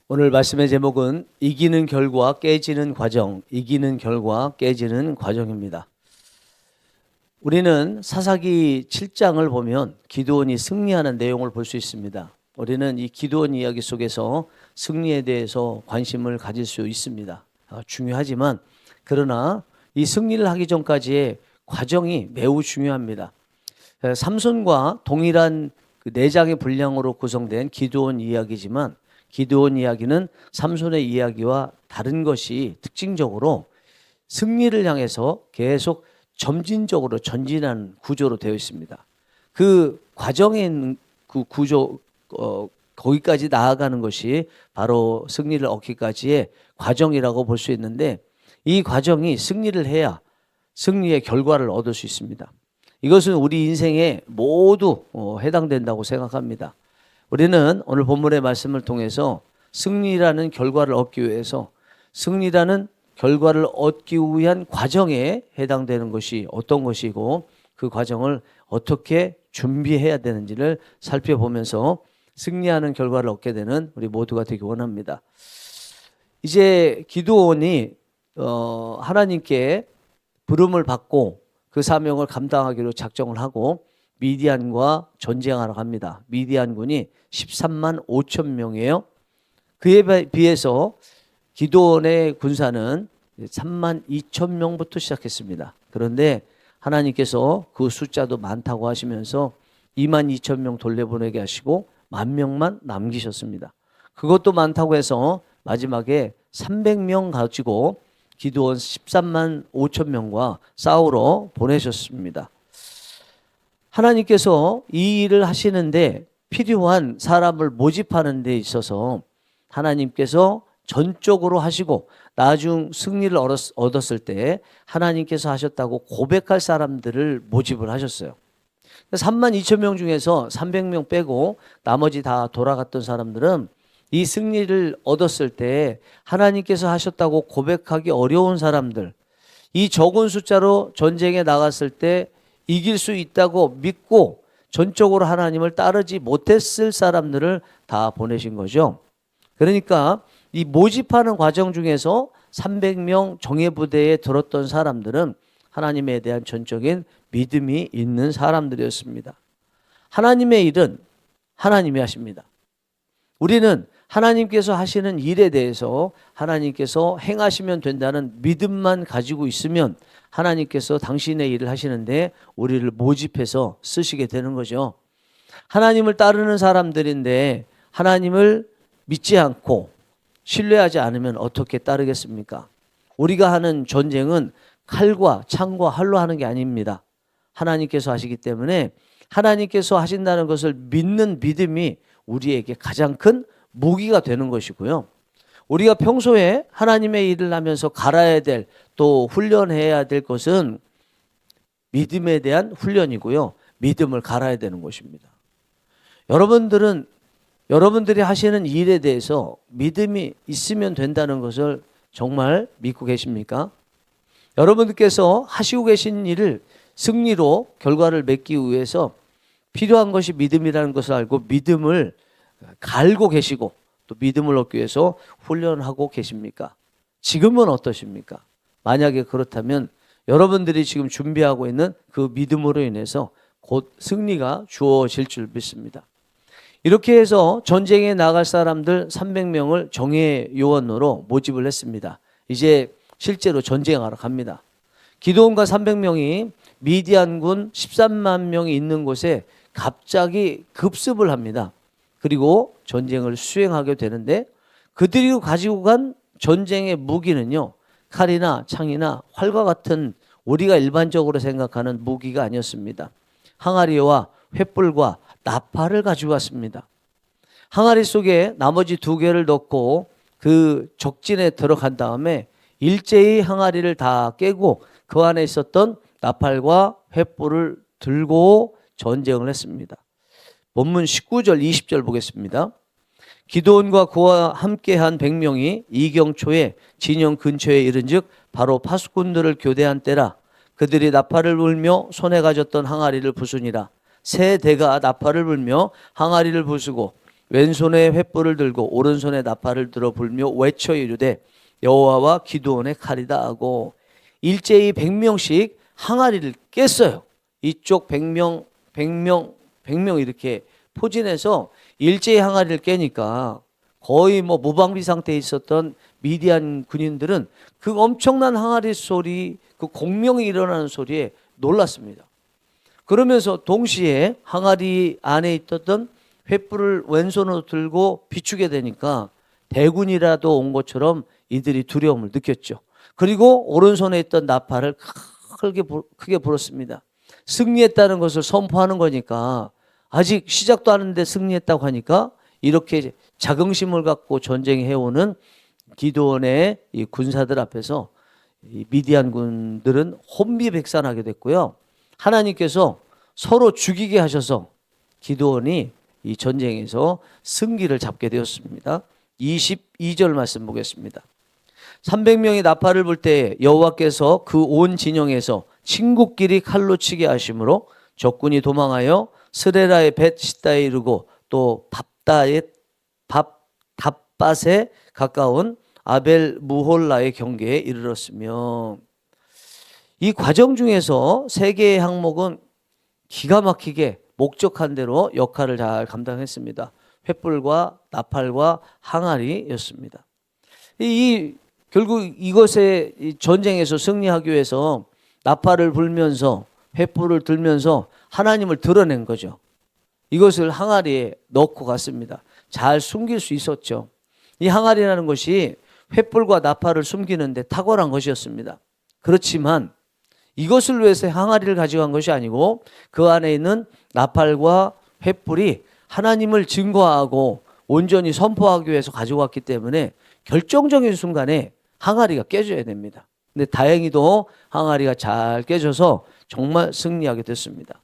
오늘 말씀의 제목은 이기는 결과 깨지는 과정, 이기는 결과 깨지는 과정입니다. 우리는 사사기 7장을 보면 기드온이 승리하는 내용을 볼 수 있습니다. 우리는 이 기드온 이야기 속에서 승리에 대해서 관심을 가질 수 있습니다. 중요하지만 그러나 이 승리를 하기 전까지의 과정이 매우 중요합니다. 삼손과 동일한 그 4장의 분량으로 구성된 기드온 이야기지만 기드온 이야기는 삼손의 이야기와 다른 것이 특징적으로 승리를 향해서 계속 점진적으로 전진하는 구조로 되어 있습니다. 그 과정에 있는 그 구조, 거기까지 나아가는 것이 바로 승리를 얻기까지의 과정이라고 볼 수 있는데, 이 과정이 승리를 해야 승리의 결과를 얻을 수 있습니다. 이것은 우리 인생에 모두 해당된다고 생각합니다. 우리는 오늘 본문의 말씀을 통해서 승리라는 결과를 얻기 위해서 승리라는 결과를 얻기 위한 과정에 해당되는 것이 어떤 것이고 그 과정을 어떻게 준비해야 되는지를 살펴보면서 승리하는 결과를 얻게 되는 우리 모두가 되기 원합니다. 이제 기드온이 하나님께 부름을 받고 그 사명을 감당하기로 작정을 하고 미디안과 전쟁하러 갑니다. 미디안군이 13만 5천 명이에요. 그에 비해서 기드온의 군사는 3만 2천 명부터 시작했습니다. 그런데 하나님께서 그 숫자도 많다고 하시면서 2만 2천 명 돌려보내게 하시고 10,000명만 남기셨습니다. 그것도 많다고 해서 마지막에 300명 가지고 기드온 13만 5천 명과 싸우러 보내셨습니다. 하나님께서 이 일을 하시는데 필요한 사람을 모집하는 데 있어서 하나님께서 전적으로 하시고 나중 승리를 얻었을 때 하나님께서 하셨다고 고백할 사람들을 모집을 하셨어요. 3만 2천 명 중에서 300명 빼고 나머지 다 돌아갔던 사람들은 이 승리를 얻었을 때 하나님께서 하셨다고 고백하기 어려운 사람들, 이 적은 숫자로 전쟁에 나갔을 때 이길 수 있다고 믿고 전적으로 하나님을 따르지 못했을 사람들을 다 보내신 거죠. 그러니까 이 모집하는 과정 중에서 300명 정예부대에 들었던 사람들은 하나님에 대한 전적인 믿음이 있는 사람들이었습니다. 하나님의 일은 하나님이 하십니다. 우리는 하나님께서 하시는 일에 대해서 하나님께서 행하시면 된다는 믿음만 가지고 있으면 하나님께서 당신의 일을 하시는데 우리를 모집해서 쓰시게 되는 거죠. 하나님을 따르는 사람들인데 하나님을 믿지 않고 신뢰하지 않으면 어떻게 따르겠습니까? 우리가 하는 전쟁은 칼과 창과 활로 하는 게 아닙니다. 하나님께서 하시기 때문에 하나님께서 하신다는 것을 믿는 믿음이 우리에게 가장 큰 무기가 되는 것이고요. 우리가 평소에 하나님의 일을 하면서 갈아야 될, 또 훈련해야 될 것은 믿음에 대한 훈련이고요. 믿음을 갈아야 되는 것입니다. 여러분들이 하시는 일에 대해서 믿음이 있으면 된다는 것을 정말 믿고 계십니까? 여러분들께서 하시고 계신 일을 승리로 결과를 맺기 위해서 필요한 것이 믿음이라는 것을 알고 믿음을 갈고 계시고 또 믿음을 얻기 위해서 훈련하고 계십니까? 지금은 어떠십니까? 만약에 그렇다면 여러분들이 지금 준비하고 있는 그 믿음으로 인해서 곧 승리가 주어질 줄 믿습니다. 이렇게 해서 전쟁에 나갈 사람들 300명을 정예 요원으로 모집을 했습니다. 이제 실제로 전쟁하러 갑니다. 기드온과 300명이 미디안군 13만 명이 있는 곳에 갑자기 급습을 합니다. 그리고 전쟁을 수행하게 되는데 그들이 가지고 간 전쟁의 무기는요, 칼이나 창이나 활과 같은 우리가 일반적으로 생각하는 무기가 아니었습니다. 항아리와 횃불과 나팔을 가지고 왔습니다. 항아리 속에 나머지 2개를 넣고 그 적진에 들어간 다음에 일제히 항아리를 다 깨고 그 안에 있었던 나팔과 횃불을 들고 전쟁을 했습니다. 본문 19절 20절 보겠습니다. 기드온과 그와 함께한 100명이 이경초에 진영 근처에 이른즉 바로 파수꾼들을 교대한 때라. 그들이 나팔을 불며 손에 가졌던 항아리를 부수니라. 세 대가 나팔을 불며 항아리를 부수고 왼손에 횃불을 들고 오른손에 나팔을 들어 불며 외쳐 이르되 여호와와 기드온의 칼이다 하고 일제히 100명씩 항아리를 깼어요. 이쪽 100명, 100명, 100명 이렇게 포진해서 일제히 항아리를 깨니까 거의 뭐 무방비 상태에 있었던 미디안 군인들은 그 엄청난 항아리 소리, 그 공명이 일어나는 소리에 놀랐습니다. 그러면서 동시에 항아리 안에 있었던 횃불을 왼손으로 들고 비추게 되니까 대군이라도 온 것처럼 이들이 두려움을 느꼈죠. 그리고 오른손에 있던 나팔을 크게 불었습니다. 승리했다는 것을 선포하는 거니까 아직 시작도 하는데 승리했다고 하니까 이렇게 자긍심을 갖고 전쟁해오는 기드온의 이 군사들 앞에서 이 미디안 군들은 혼비백산하게 됐고요. 하나님께서 서로 죽이게 하셔서 기드온이 이 전쟁에서 승기를 잡게 되었습니다. 22절 말씀 보겠습니다. 300명이 나팔을 불 때 여호와께서 그 온 진영에서 친국끼리 칼로 치게 하심으로 적군이 도망하여 스레라의 벳시다에 이르고 또 답밭에 가까운 아벨 무홀라의 경계에 이르렀으며 이 과정 중에서 세 개의 항목은 기가 막히게 목적한 대로 역할을 잘 감당했습니다. 횃불과 나팔과 항아리였습니다. 결국 이것의 전쟁에서 승리하기 위해서 나팔을 불면서 횃불을 들면서 하나님을 드러낸 거죠. 이것을 항아리에 넣고 갔습니다. 잘 숨길 수 있었죠. 이 항아리라는 것이 횃불과 나팔을 숨기는데 탁월한 것이었습니다. 그렇지만 이것을 위해서 항아리를 가져간 것이 아니고 그 안에 있는 나팔과 횃불이 하나님을 증거하고 온전히 선포하기 위해서 가져갔기 때문에 결정적인 순간에 항아리가 깨져야 됩니다. 근데 다행히도 항아리가 잘 깨져서 정말 승리하게 됐습니다.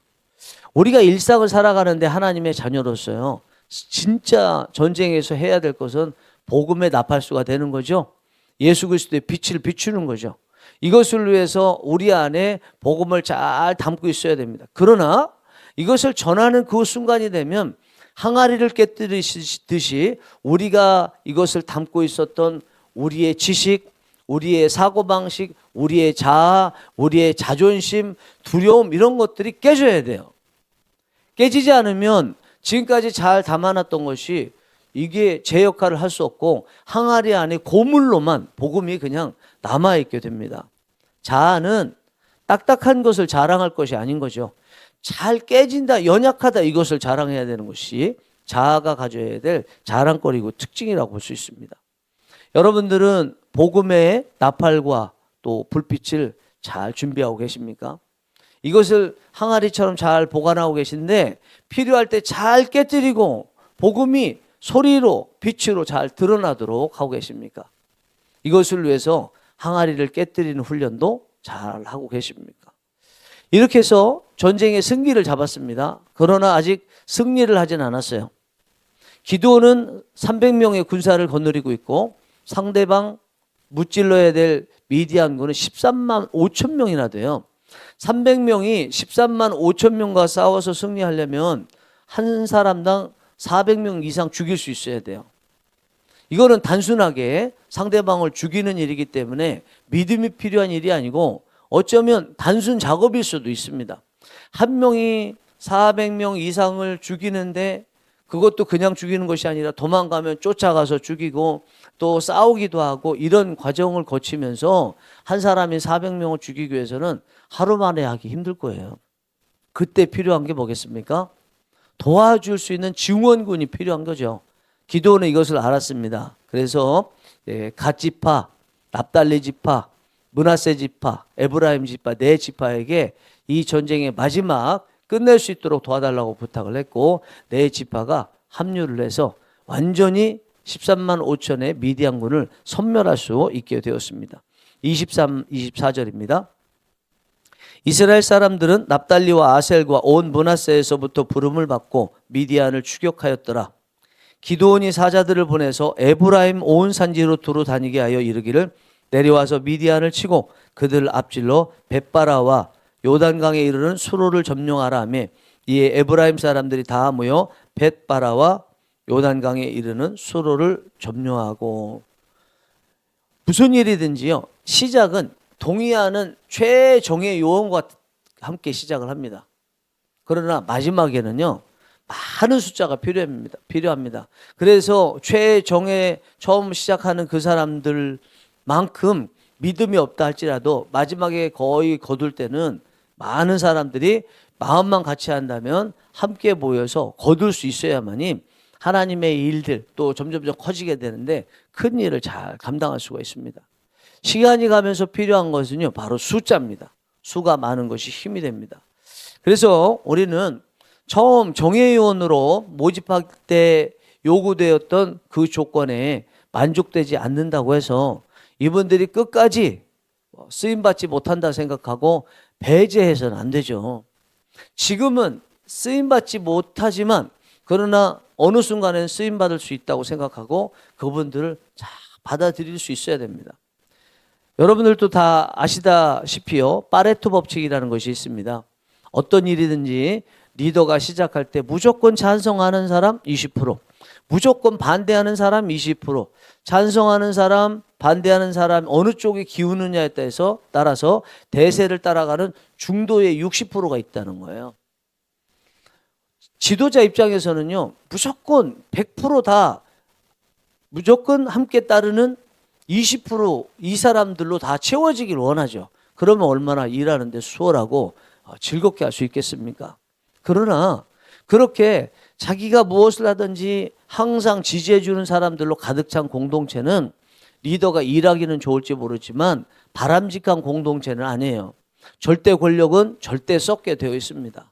우리가 일상을 살아가는데 하나님의 자녀로서요, 진짜 전쟁에서 해야 될 것은 복음의 나팔수가 되는 거죠. 예수 그리스도의 빛을 비추는 거죠. 이것을 위해서 우리 안에 복음을 잘 담고 있어야 됩니다. 그러나 이것을 전하는 그 순간이 되면 항아리를 깨뜨리듯이 우리가 이것을 담고 있었던 우리의 지식, 우리의 사고방식, 우리의 자아, 우리의 자존심, 두려움 이런 것들이 깨져야 돼요. 깨지지 않으면 지금까지 잘 담아놨던 것이 이게 제 역할을 할 수 없고 항아리 안에 고물로만 복음이 그냥 남아있게 됩니다. 자아는 딱딱한 것을 자랑할 것이 아닌 거죠. 잘 깨진다, 연약하다 이것을 자랑해야 되는 것이 자아가 가져야 될 자랑거리고 특징이라고 볼 수 있습니다. 여러분들은 복음의 나팔과 또 불빛을 잘 준비하고 계십니까? 이것을 항아리처럼 잘 보관하고 계신데 필요할 때 잘 깨뜨리고 복음이 소리로 빛으로 잘 드러나도록 하고 계십니까? 이것을 위해서 항아리를 깨뜨리는 훈련도 잘 하고 계십니까? 이렇게 해서 전쟁의 승기를 잡았습니다. 그러나 아직 승리를 하진 않았어요. 기드온은 300명의 군사를 거느리고 있고 상대방 무찔러야 될 미디안군은 13만 5천 명이나 돼요. 300명이 13만 5천 명과 싸워서 승리하려면 한 사람당 400명 이상 죽일 수 있어야 돼요. 이거는 단순하게 상대방을 죽이는 일이기 때문에 믿음이 필요한 일이 아니고 어쩌면 단순 작업일 수도 있습니다. 한 명이 400명 이상을 죽이는데 그것도 그냥 죽이는 것이 아니라 도망가면 쫓아가서 죽이고 또 싸우기도 하고 이런 과정을 거치면서 한 사람이 400명을 죽이기 위해서는 하루 만에 하기 힘들 거예요. 그때 필요한 게 뭐겠습니까? 도와줄 수 있는 증원군이 필요한 거죠. 기드온은 이것을 알았습니다. 그래서 갓 지파, 납달리 지파, 므낫세 지파, 에브라임 지파 네 지파에게 이 전쟁의 마지막 끝낼 수 있도록 도와달라고 부탁을 했고 네 지파가 합류를 해서 완전히 13만 5천의 미디안군을 섬멸할 수 있게 되었습니다. 23, 24절입니다. 이스라엘 사람들은 납달리와 아셀과 온 므낫세에서부터 부름을 받고 미디안을 추격하였더라. 기드온이 사자들을 보내서 에브라임 온 산지로 두루 다니게 하여 이르기를 내려와서 미디안을 치고 그들을 앞질러 벳바라와 요단강에 이르는 수로를 점령하라 하며 이에 에브라임 사람들이 다 모여 벳바라와 요단강에 이르는 수로를 점령하고. 무슨 일이든지요, 시작은 동의하는 최정예 요원과 함께 시작을 합니다. 그러나 마지막에는요, 많은 숫자가 필요합니다. 그래서 최정예 처음 시작하는 그 사람들만큼 믿음이 없다 할지라도 마지막에 거의 거둘 때는 많은 사람들이 마음만 같이 한다면 함께 모여서 거둘 수 있어야만이 하나님의 일들 또 점점점 커지게 되는데 큰 일을 잘 감당할 수가 있습니다. 시간이 가면서 필요한 것은요, 바로 숫자입니다. 수가 많은 것이 힘이 됩니다. 그래서 우리는 처음 정예요원으로 모집할 때 요구되었던 그 조건에 만족되지 않는다고 해서 이분들이 끝까지 쓰임받지 못한다 생각하고 배제해서는 안 되죠. 지금은 쓰임받지 못하지만 그러나 어느 순간에는 쓰임받을 수 있다고 생각하고 그분들을 잘 받아들일 수 있어야 됩니다. 여러분들도 다 아시다시피요, 파레토 법칙이라는 것이 있습니다. 어떤 일이든지 리더가 시작할 때 무조건 찬성하는 사람 20%, 무조건 반대하는 사람 20%, 찬성하는 사람, 반대하는 사람 어느 쪽이 기우느냐에 따라서 대세를 따라가는 중도의 60%가 있다는 거예요. 지도자 입장에서는요, 무조건 100% 무조건 함께 따르는 20% 이 사람들로 다 채워지길 원하죠. 그러면 얼마나 일하는데 수월하고 즐겁게 할 수 있겠습니까? 그러나 그렇게 자기가 무엇을 하든지 항상 지지해 주는 사람들로 가득 찬 공동체는 리더가 일하기는 좋을지 모르지만 바람직한 공동체는 아니에요. 절대 권력은 절대 썩게 되어 있습니다.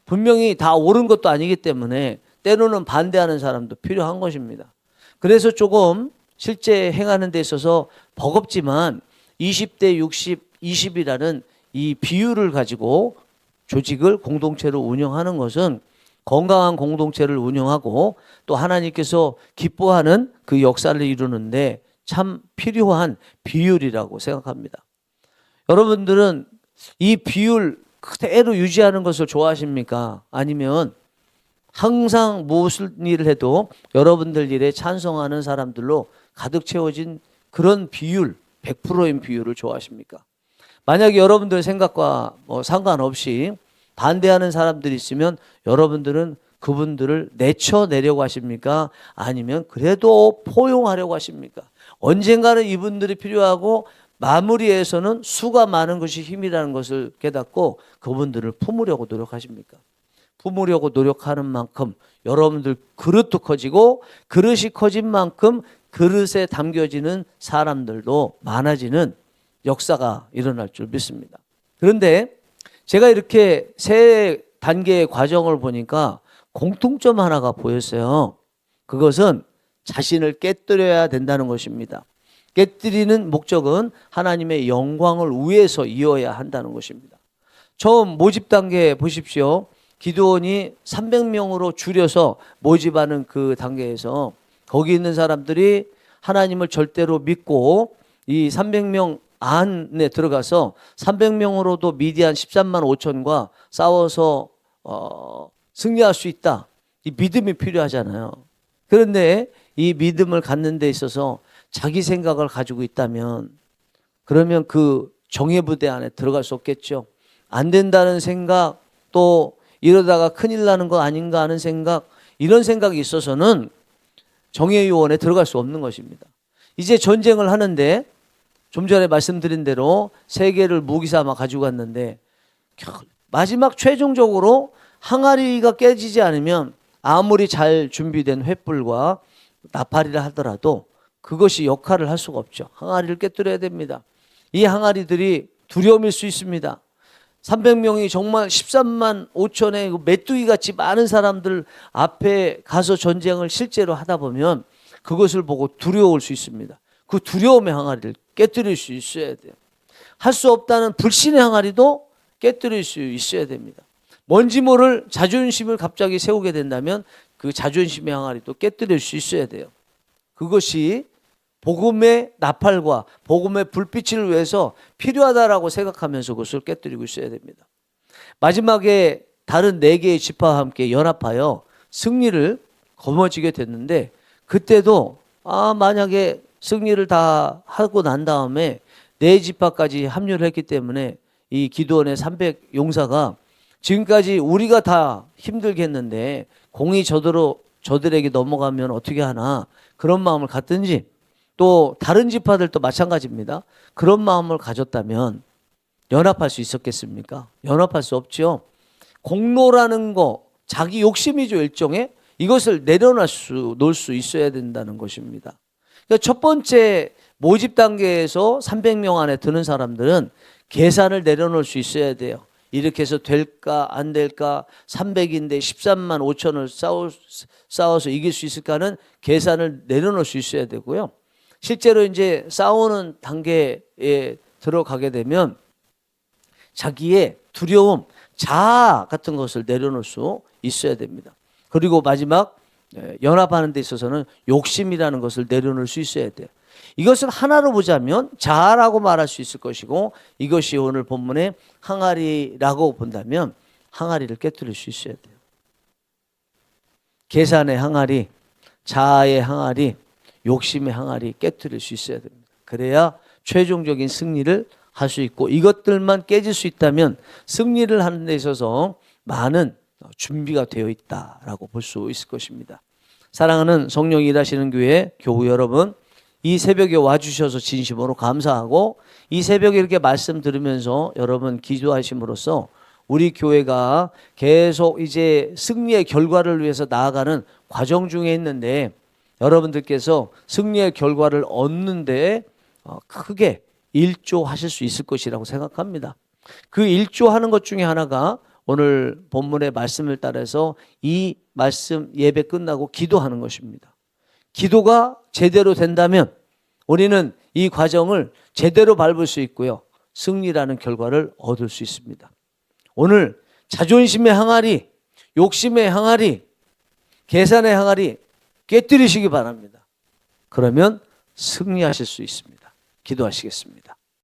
분명히 다 옳은 것도 아니기 때문에 때로는 반대하는 사람도 필요한 것입니다. 그래서 조금 실제 행하는 데 있어서 버겁지만 20대 60, 20이라는 이 비율을 가지고 조직을 공동체로 운영하는 것은 건강한 공동체를 운영하고 또 하나님께서 기뻐하는 그 역사를 이루는데 참 필요한 비율이라고 생각합니다. 여러분들은 이 비율 그대로 유지하는 것을 좋아하십니까? 아니면 항상 무슨 일을 해도 여러분들 일에 찬성하는 사람들로 가득 채워진 그런 비율, 100%인 비율을 좋아하십니까? 만약에 여러분들 생각과 상관없이 반대하는 사람들이 있으면 여러분들은 그분들을 내쳐내려고 하십니까? 아니면 그래도 포용하려고 하십니까? 언젠가는 이분들이 필요하고 마무리에서는 수가 많은 것이 힘이라는 것을 깨닫고 그분들을 품으려고 노력하십니까? 품으려고 노력하는 만큼 여러분들 그릇도 커지고 그릇이 커진 만큼 그릇에 담겨지는 사람들도 많아지는 역사가 일어날 줄 믿습니다. 그런데 제가 이렇게 세 단계의 과정을 보니까 공통점 하나가 보였어요. 그것은 자신을 깨뜨려야 된다는 것입니다. 깨뜨리는 목적은 하나님의 영광을 위해서 이어야 한다는 것입니다. 처음 모집 단계 보십시오. 기드온이 300명으로 줄여서 모집하는 그 단계에서 거기 있는 사람들이 하나님을 절대로 믿고 이 300명 안에 들어가서 300명으로도 미디안 13만 5천과 싸워서 승리할 수 있다. 이 믿음이 필요하잖아요. 그런데 이 믿음을 갖는 데 있어서 자기 생각을 가지고 있다면 그러면 그 정예부대 안에 들어갈 수 없겠죠. 안 된다는 생각, 또 이러다가 큰일 나는 거 아닌가 하는 생각, 이런 생각이 있어서는 정예요원에 들어갈 수 없는 것입니다. 이제 전쟁을 하는데 좀 전에 말씀드린 대로 세 개를 무기 삼아 가지고 갔는데 마지막 최종적으로 항아리가 깨지지 않으면 아무리 잘 준비된 횃불과 나팔이라 하더라도 그것이 역할을 할 수가 없죠. 항아리를 깨뜨려야 됩니다. 이 항아리들이 두려움일 수 있습니다. 300명이 정말 13만 5천의 메뚜기 같이 많은 사람들 앞에 가서 전쟁을 실제로 하다 보면 그것을 보고 두려울 수 있습니다. 그 두려움의 항아리를 깨뜨릴 수 있어야 돼요. 할 수 없다는 불신의 항아리도 깨뜨릴 수 있어야 됩니다. 뭔지 모를 자존심을 갑자기 세우게 된다면 그 자존심의 항아리도 깨뜨릴 수 있어야 돼요. 그것이 복음의 나팔과 복음의 불빛을 위해서 필요하다라고 생각하면서 그것을 깨뜨리고 있어야 됩니다. 마지막에 다른 4개의 지파와 함께 연합하여 승리를 거머쥐게 됐는데 그때도 만약에 승리를 다 하고 난 다음에 네 지파까지 합류를 했기 때문에 이 기드온의 300 용사가 지금까지 우리가 다 힘들겠는데 공이 저들에게 넘어가면 어떻게 하나 그런 마음을 갖든지 또 다른 지파들도 마찬가지입니다. 그런 마음을 가졌다면 연합할 수 있었겠습니까? 연합할 수 없죠. 공로라는 거 자기 욕심이죠. 일종의 이것을 놓을 수 있어야 된다는 것입니다. 그러니까 첫 번째 모집 단계에서 300명 안에 드는 사람들은 계산을 내려놓을 수 있어야 돼요. 이렇게 해서 될까 안 될까 300인데 13만 5천을 싸워서 이길 수 있을까는 계산을 내려놓을 수 있어야 되고요. 실제로 이제 싸우는 단계에 들어가게 되면 자기의 두려움, 자아 같은 것을 내려놓을 수 있어야 됩니다. 그리고 마지막 연합하는 데 있어서는 욕심이라는 것을 내려놓을 수 있어야 돼요. 이것을 하나로 보자면 자아라고 말할 수 있을 것이고 이것이 오늘 본문의 항아리라고 본다면 항아리를 깨뜨릴 수 있어야 돼요. 계산의 항아리, 자아의 항아리, 욕심의 항아리 깨뜨릴 수 있어야 됩니다. 그래야 최종적인 승리를 할 수 있고 이것들만 깨질 수 있다면 승리를 하는 데 있어서 많은 준비가 되어 있다라고 볼 수 있을 것입니다. 사랑하는 성령이 일하시는 교회 교우 여러분, 이 새벽에 와주셔서 진심으로 감사하고 이 새벽에 이렇게 말씀 들으면서 여러분 기도하심으로써 우리 교회가 계속 이제 승리의 결과를 위해서 나아가는 과정 중에 있는데 여러분들께서 승리의 결과를 얻는데 크게 일조하실 수 있을 것이라고 생각합니다. 그 일조하는 것 중에 하나가 오늘 본문의 말씀을 따라서 이 말씀 예배 끝나고 기도하는 것입니다. 기도가 제대로 된다면 우리는 이 과정을 제대로 밟을 수 있고요. 승리라는 결과를 얻을 수 있습니다. 오늘 자존심의 항아리, 욕심의 항아리, 계산의 항아리 깨뜨리시기 바랍니다. 그러면 승리하실 수 있습니다. 기도하시겠습니다.